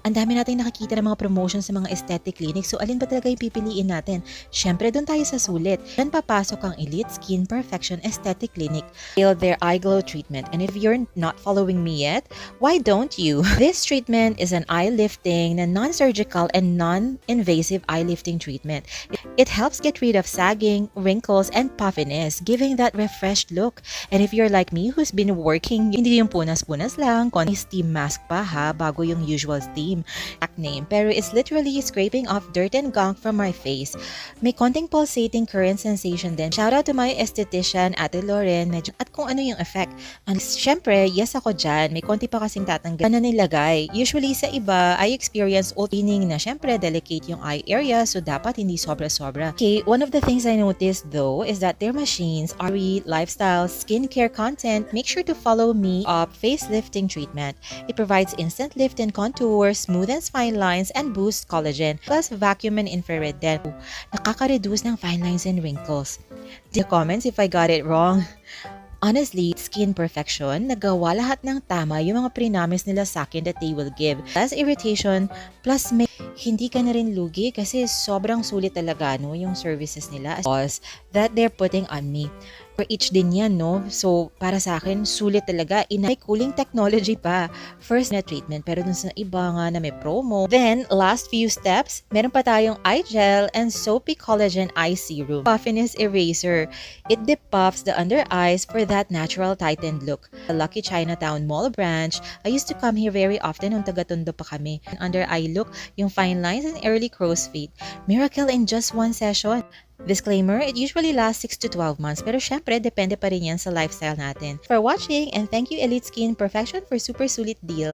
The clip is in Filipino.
Ang dami nating nakikita ng mga promotions sa mga aesthetic clinic. So, alin ba talaga yung pipiliin natin? Siyempre, doon tayo sa sulit. Diyan papasok ang Elite Skin Perfection Aesthetic Clinic. Feel their eye glow treatment. And if you're not following me yet, why don't you? This treatment is an eye lifting, non-surgical and non-invasive eye lifting treatment. It helps get rid of sagging, wrinkles, and puffiness, giving that refreshed look. And if you're like me who's been working, hindi yung punas-punas lang, konti steam mask pa ha, bago yung usual steam. Name, pero it's literally scraping off dirt and gunk from my face. May konting pulsating current sensation din. Shout out to my esthetician, Ate Lauren, medyo at kung ano yung effect. And syempre, yes ako dyan. May konti pa kasing tatanggal na nilagay. Usually sa iba, I experience opening na syempre delicate yung eye area, so dapat hindi sobra-sobra. Okay, one of the things I noticed though is that their machines are lifestyle, skincare content. Make sure to follow me up facelifting treatment. It provides instant lift and contour, smoothens fine lines, and boosts collagen, plus vacuum and infrared din. Nakaka-reduce ng fine lines and wrinkles. The comments if I got it wrong. Honestly, Skin Perfection, nagawa lahat ng tama yung mga pre-promise nila sa akin that they will give. Less irritation, plus may hindi ka na rin lugi kasi sobrang sulit talaga no, yung services nila that they're putting on me. For each din yan, no? So, para sa akin, sulit talaga. May cooling technology pa. First na treatment, pero dun sa iba nga na may promo. Then, last few steps, meron pa tayong eye gel and soapy collagen eye serum. Puffiness eraser. It depuffs the under eyes for that natural tightened look. The Lucky Chinatown Mall branch, I used to come here very often nung taga-Tondo pa kami. Under eye look, yung fine lines and early crow's feet. Miracle in just one session. Disclaimer, it usually lasts 6 to 12 months pero syempre depende pa rin yan sa lifestyle natin. For watching and thank you Elite Skin Perfection for super sulit deal.